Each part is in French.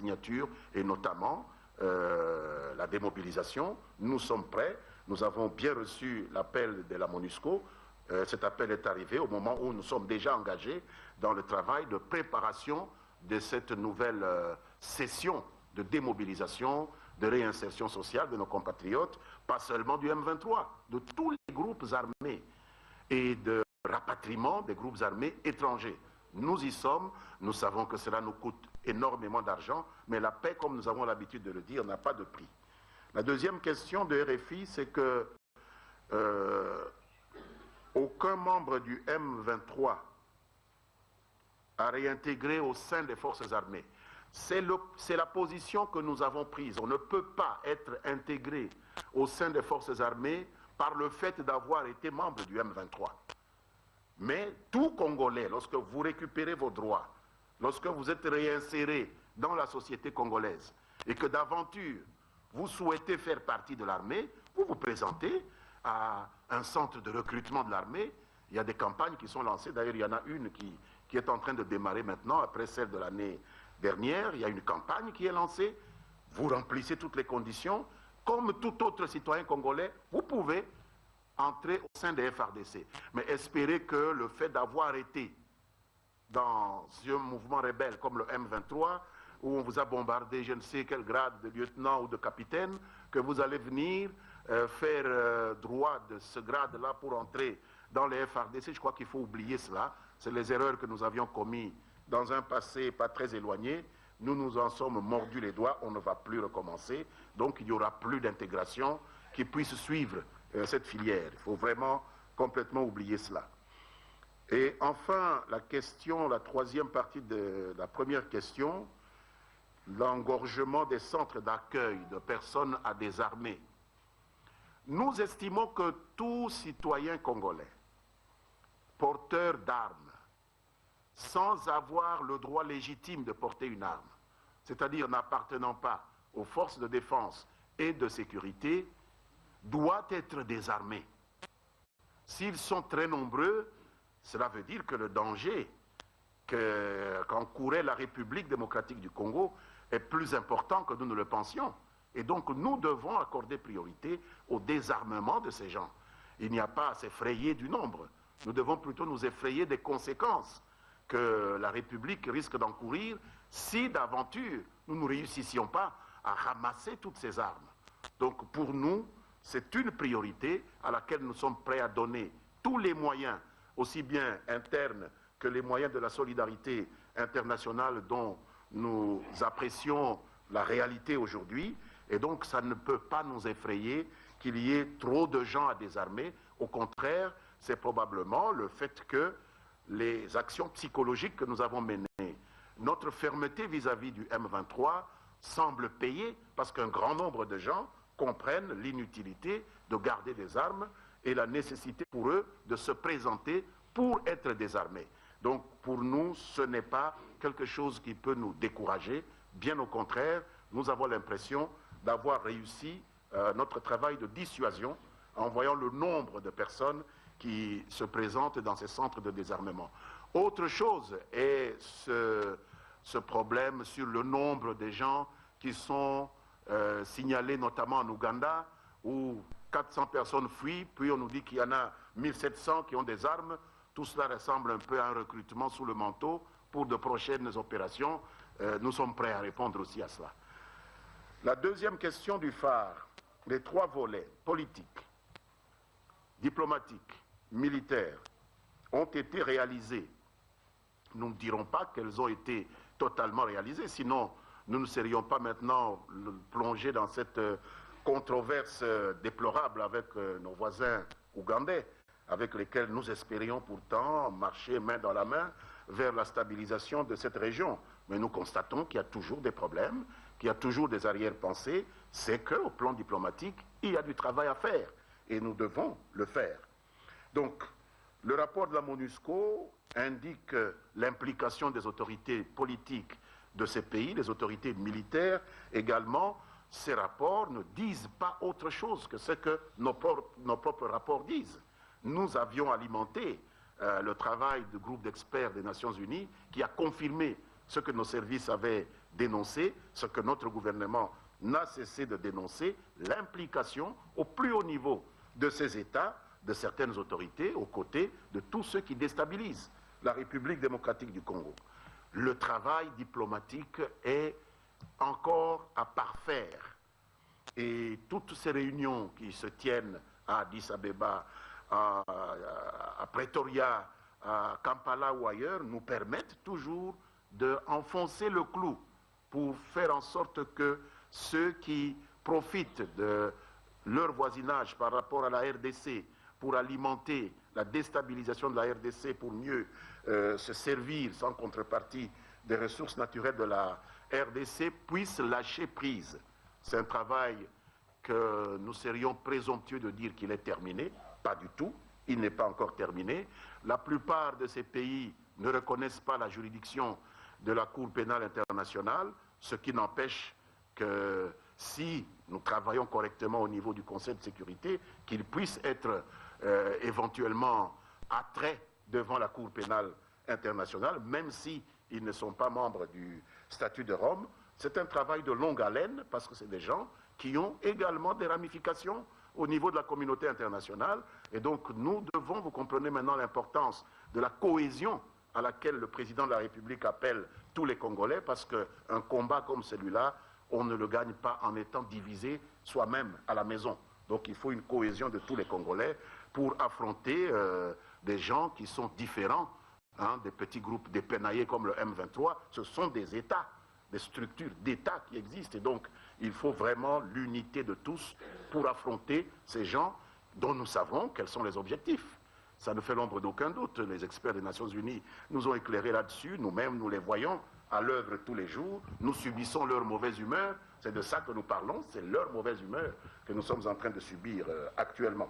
signature et notamment la démobilisation. Nous sommes prêts. Nous avons bien reçu l'appel de la MONUSCO. Cet appel est arrivé au moment où nous sommes déjà engagés dans le travail de préparation de cette nouvelle session de démobilisation, de réinsertion sociale de nos compatriotes, pas seulement du M23, de tous les groupes armés et de rapatriement des groupes armés étrangers. Nous y sommes, nous savons que cela nous coûte énormément d'argent, mais la paix, comme nous avons l'habitude de le dire, n'a pas de prix. La deuxième question de RFI, c'est que aucun membre du M23 a réintégré au sein des forces armées. C'est la position que nous avons prise. On ne peut pas être intégré au sein des forces armées par le fait d'avoir été membre du M23. Mais tout Congolais, lorsque vous récupérez vos droits, lorsque vous êtes réinséré dans la société congolaise et que d'aventure vous souhaitez faire partie de l'armée, vous vous présentez à un centre de recrutement de l'armée. Il y a des campagnes qui sont lancées. D'ailleurs, il y en a une qui est en train de démarrer maintenant, après celle de l'année dernière. Il y a une campagne qui est lancée. Vous remplissez toutes les conditions. Comme tout autre citoyen congolais, vous pouvez entrer au sein des FARDC. Mais espérez que le fait d'avoir été dans un mouvement rebelle comme le M23, où on vous a bombardé je ne sais quel grade de lieutenant ou de capitaine, que vous allez venir faire droit de ce grade-là pour entrer dans les FARDC. Je crois qu'il faut oublier cela. C'est les erreurs que nous avions commises dans un passé pas très éloigné. Nous nous en sommes mordus les doigts, on ne va plus recommencer. Donc il n'y aura plus d'intégration qui puisse suivre cette filière. Il faut vraiment complètement oublier cela. Et enfin, la question, la troisième partie de la première question, l'engorgement des centres d'accueil de personnes à désarmer. Nous estimons que tout citoyen congolais, porteur d'armes, sans avoir le droit légitime de porter une arme, c'est-à-dire n'appartenant pas aux forces de défense et de sécurité, doit être désarmé. S'ils sont très nombreux, cela veut dire que le danger qu'encourait la République démocratique du Congo est plus important que nous ne le pensions. Et donc nous devons accorder priorité au désarmement de ces gens. Il n'y a pas à s'effrayer du nombre. Nous devons plutôt nous effrayer des conséquences que la République risque d'encourir si d'aventure nous ne réussissions pas à ramasser toutes ces armes. Donc pour nous, c'est une priorité à laquelle nous sommes prêts à donner tous les moyens, aussi bien internes que les moyens de la solidarité internationale dont nous apprécions la réalité aujourd'hui. Et donc ça ne peut pas nous effrayer qu'il y ait trop de gens à désarmer. Au contraire, c'est probablement le fait que les actions psychologiques que nous avons menées, notre fermeté vis-à-vis du M23 semble payer parce qu'un grand nombre de gens comprennent l'inutilité de garder des armes et la nécessité pour eux de se présenter pour être désarmés. Donc pour nous, ce n'est pas quelque chose qui peut nous décourager. Bien au contraire, nous avons l'impression d'avoir réussi notre travail de dissuasion en voyant le nombre de personnes qui se présentent dans ces centres de désarmement. Autre chose est ce problème sur le nombre de gens qui sont signalés notamment en Ouganda, où 400 personnes fuient, puis on nous dit qu'il y en a 1700 qui ont des armes. Tout cela ressemble un peu à un recrutement sous le manteau pour de prochaines opérations. Nous sommes prêts à répondre aussi à cela. La deuxième question du phare, les trois volets, politiques, diplomatiques, militaires, ont été réalisés. Nous ne dirons pas qu'elles ont été totalement réalisées, sinon nous ne serions pas maintenant plongés dans cette controverse déplorable avec nos voisins ougandais, avec lesquels nous espérions pourtant marcher main dans la main vers la stabilisation de cette région. Mais nous constatons qu'il y a toujours des problèmes, qu'il y a toujours des arrière-pensées. C'est qu'au plan diplomatique, il y a du travail à faire et nous devons le faire. Donc, le rapport de la MONUSCO indique l'implication des autorités politiques de ces pays, des autorités militaires également. Ces rapports ne disent pas autre chose que ce que nos propres rapports disent. Nous avions alimenté le travail du groupe d'experts des Nations Unies qui a confirmé ce que nos services avaient dénoncer ce que notre gouvernement n'a cessé de dénoncer, l'implication au plus haut niveau de ces États, de certaines autorités, aux côtés de tous ceux qui déstabilisent la République démocratique du Congo. Le travail diplomatique est encore à parfaire. Et toutes ces réunions qui se tiennent à Addis Abeba, à Pretoria, à Kampala ou ailleurs, nous permettent toujours d'enfoncer le clou pour faire en sorte que ceux qui profitent de leur voisinage par rapport à la RDC pour alimenter la déstabilisation de la RDC, pour mieux se servir sans contrepartie des ressources naturelles de la RDC, puissent lâcher prise. C'est un travail que nous serions présomptueux de dire qu'il est terminé. Pas du tout, il n'est pas encore terminé. La plupart de ces pays ne reconnaissent pas la juridiction de la Cour pénale internationale, ce qui n'empêche que si nous travaillons correctement au niveau du Conseil de sécurité, qu'il puisse être éventuellement attrait devant la Cour pénale internationale, même s'ils ne sont pas membres du statut de Rome. C'est un travail de longue haleine parce que c'est des gens qui ont également des ramifications au niveau de la communauté internationale. Et donc nous devons, vous comprenez maintenant l'importance de la cohésion à laquelle le président de la République appelle tous les Congolais, parce qu'un combat comme celui-là, on ne le gagne pas en étant divisé soi-même à la maison. Donc il faut une cohésion de tous les Congolais pour affronter des gens qui sont différents, hein, des petits groupes dépenaillés comme le M23. Ce sont des États, des structures d'État qui existent. Et donc il faut vraiment l'unité de tous pour affronter ces gens dont nous savons quels sont les objectifs. Ça ne fait l'ombre d'aucun doute. Les experts des Nations Unies nous ont éclairés là-dessus. Nous-mêmes, nous les voyons à l'œuvre tous les jours. Nous subissons leur mauvaise humeur. C'est de ça que nous parlons. C'est leur mauvaise humeur que nous sommes en train de subir actuellement.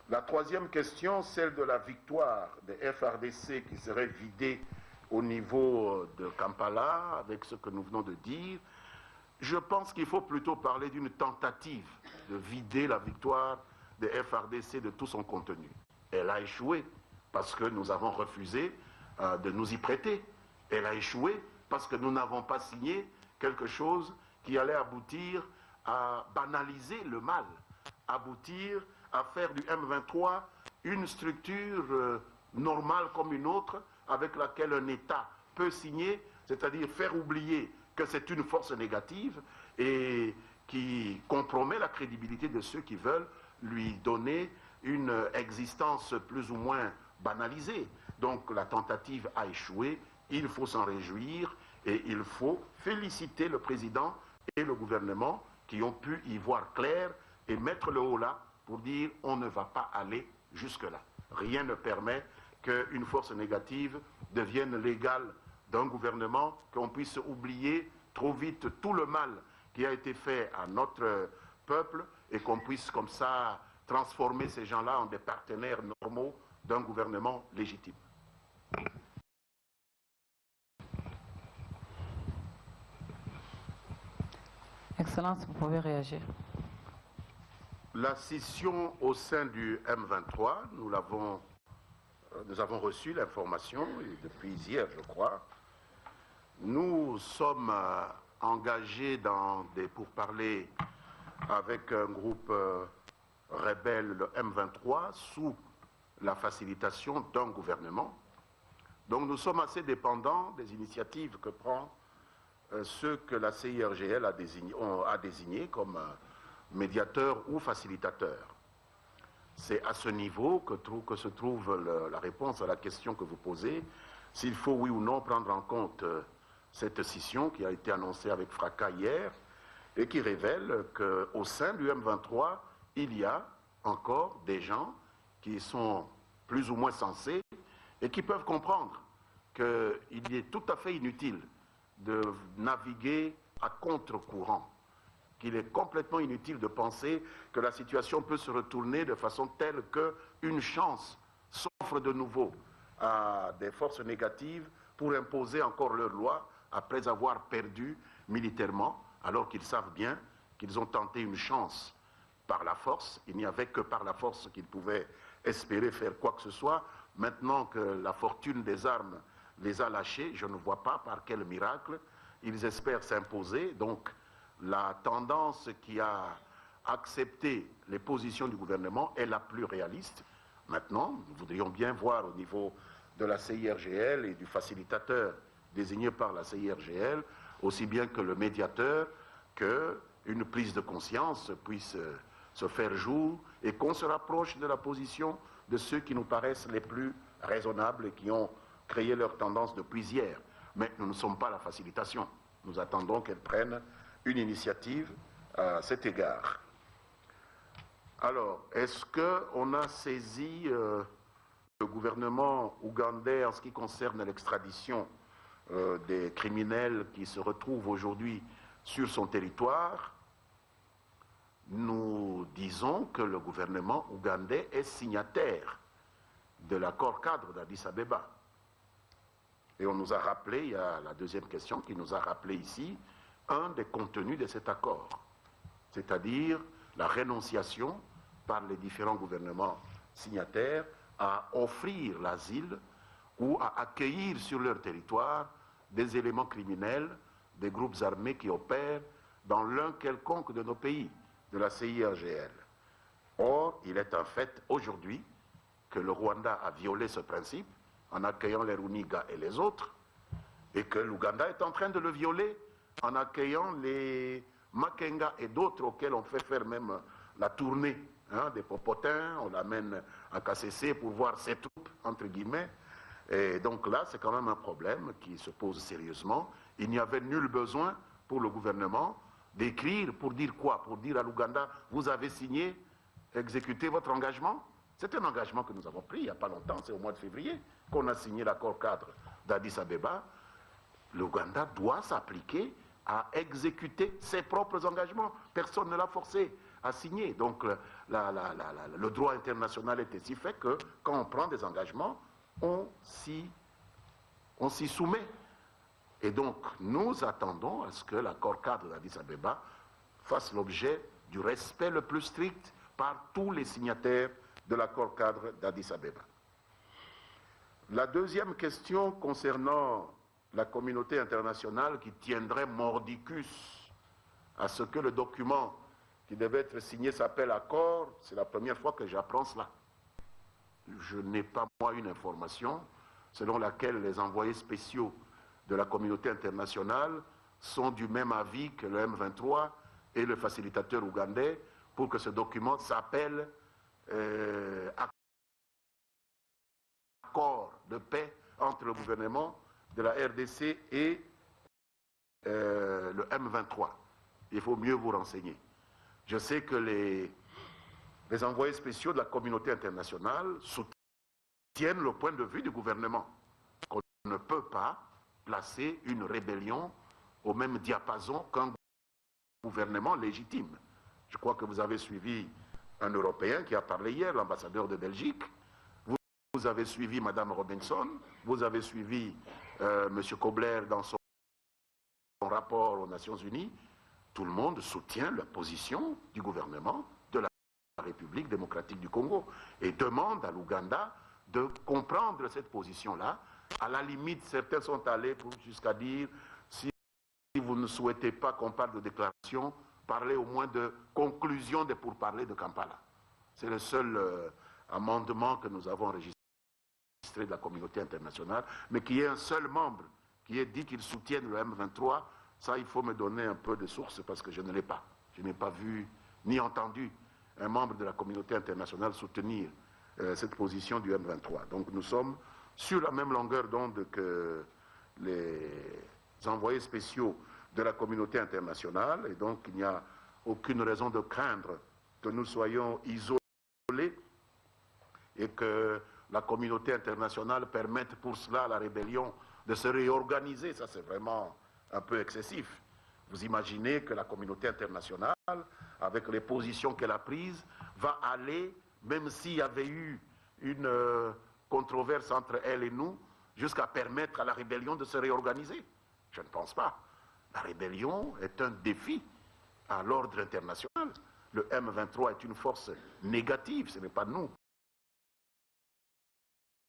La troisième question, celle de la victoire des FRDC qui serait vidée au niveau de Kampala, avec ce que nous venons de dire. Je pense qu'il faut plutôt parler d'une tentative de vider la victoire des FRDC de tout son contenu. Elle a échoué parce que nous avons refusé de nous y prêter. Elle a échoué parce que nous n'avons pas signé quelque chose qui allait aboutir à banaliser le mal, aboutir à faire du M23 une structure normale comme une autre, avec laquelle un État peut signer, c'est-à-dire faire oublier que c'est une force négative et qui compromet la crédibilité de ceux qui veulent lui donner une existence plus ou moins banalisée. Donc la tentative a échoué, il faut s'en réjouir et il faut féliciter le président et le gouvernement qui ont pu y voir clair et mettre le haut là pour dire on ne va pas aller jusque-là. Rien ne permet qu'une force négative devienne l'égale d'un gouvernement, qu'on puisse oublier trop vite tout le mal qui a été fait à notre peuple et qu'on puisse comme ça transformer ces gens-là en des partenaires normaux d'un gouvernement légitime. Excellence, vous pouvez réagir. La scission au sein du M23, nous avons reçu l'information depuis hier, je crois. Nous sommes engagés dans des pourparlers avec un groupe rebelle, le M23, sous la facilitation d'un gouvernement. Donc nous sommes assez dépendants des initiatives que prend ceux que la CIRGL a désignés comme médiateurs ou facilitateurs. C'est à ce niveau que se trouve la réponse à la question que vous posez, s'il faut oui ou non prendre en compte cette scission qui a été annoncée avec fracas hier et qui révèle qu'au sein du M23, il y a encore des gens qui sont plus ou moins sensés et qui peuvent comprendre qu'il est tout à fait inutile de naviguer à contre-courant, qu'il est complètement inutile de penser que la situation peut se retourner de façon telle qu'une chance s'offre de nouveau à des forces négatives pour imposer encore leurs lois après avoir perdu militairement, alors qu'ils savent bien qu'ils ont tenté une chance par la force. Il n'y avait que par la force qu'ils pouvaient espérer faire quoi que ce soit. Maintenant que la fortune des armes les a lâchés, je ne vois pas par quel miracle ils espèrent s'imposer. Donc, la tendance qui a accepté les positions du gouvernement est la plus réaliste. Maintenant, nous voudrions bien voir au niveau de la CIRGL et du facilitateur désigné par la CIRGL, aussi bien que le médiateur, qu'une prise de conscience puisse se faire jour et qu'on se rapproche de la position de ceux qui nous paraissent les plus raisonnables et qui ont créé leur tendance depuis hier. Mais nous ne sommes pas la facilitation. Nous attendons qu'elle prenne une initiative à cet égard. Alors, est-ce qu'on a saisi le gouvernement ougandais en ce qui concerne l'extradition des criminels qui se retrouvent aujourd'hui sur son territoire? Nous disons que le gouvernement ougandais est signataire de l'accord cadre d'Addis Abeba. Et on nous a rappelé, il y a la deuxième question qui nous a rappelé ici, un des contenus de cet accord, c'est-à-dire la renonciation par les différents gouvernements signataires à offrir l'asile ou à accueillir sur leur territoire des éléments criminels, des groupes armés qui opèrent dans l'un quelconque de nos pays, de la CIRGL. Or, il est un fait aujourd'hui que le Rwanda a violé ce principe en accueillant les Runiga et les autres, et que l'Ouganda est en train de le violer en accueillant les Makenga et d'autres auxquels on fait faire même la tournée des Popotins, on l'amène à KCC pour voir ses troupes, entre guillemets. Et donc là, c'est quand même un problème qui se pose sérieusement. Il n'y avait nul besoin pour le gouvernement d'écrire pour dire quoi? Pour dire à l'Ouganda, vous avez signé, exécuté votre engagement? C'est un engagement que nous avons pris il n'y a pas longtemps, c'est au mois de février qu'on a signé l'accord cadre d'Addis Abeba. L'Ouganda doit s'appliquer à exécuter ses propres engagements. Personne ne l'a forcé à signer. Donc le droit international est ainsi fait que quand on prend des engagements, on s'y soumet. Et donc nous attendons à ce que l'accord cadre d'Addis Abeba fasse l'objet du respect le plus strict par tous les signataires de l'accord cadre d'Addis Abeba. La deuxième question concernant la communauté internationale qui tiendrait mordicus à ce que le document qui devait être signé s'appelle accord, c'est la première fois que j'apprends cela. Je n'ai pas, moi, une information selon laquelle les envoyés spéciaux de la communauté internationale sont du même avis que le M23 et le facilitateur ougandais pour que ce document s'appelle accord de paix entre le gouvernement de la RDC et le M23. Il faut mieux vous renseigner. Je sais que les envoyés spéciaux de la communauté internationale soutiennent le point de vue du gouvernement, qu'on ne peut pas placer une rébellion au même diapason qu'un gouvernement légitime. Je crois que vous avez suivi un Européen qui a parlé hier, l'ambassadeur de Belgique. Vous avez suivi Mme Robinson, vous avez suivi M. Kobler dans son rapport aux Nations Unies. Tout le monde soutient la position du gouvernement de la République démocratique du Congo et demande à l'Ouganda de comprendre cette position-là. À la limite, certains sont allés jusqu'à dire, si vous ne souhaitez pas qu'on parle de déclaration, parlez au moins de conclusion des pourparlers de Kampala. C'est le seul amendement que nous avons enregistré de la communauté internationale, mais qu'il y ait un seul membre qui ait dit qu'il soutienne le M23, ça, il faut me donner un peu de source parce que je ne l'ai pas. Je n'ai pas vu ni entendu un membre de la communauté internationale soutenir cette position du M23. Donc nous sommes sur la même longueur d'onde que les envoyés spéciaux de la communauté internationale, et donc il n'y a aucune raison de craindre que nous soyons isolés et que la communauté internationale permette pour cela à la rébellion de se réorganiser. Ça, c'est vraiment un peu excessif. Vous imaginez que la communauté internationale, avec les positions qu'elle a prises, va aller, même s'il y avait eu une controverse entre elle et nous, jusqu'à permettre à la rébellion de se réorganiser. Je ne pense pas. La rébellion est un défi à l'ordre international. Le M23 est une force négative, ce n'est pas nous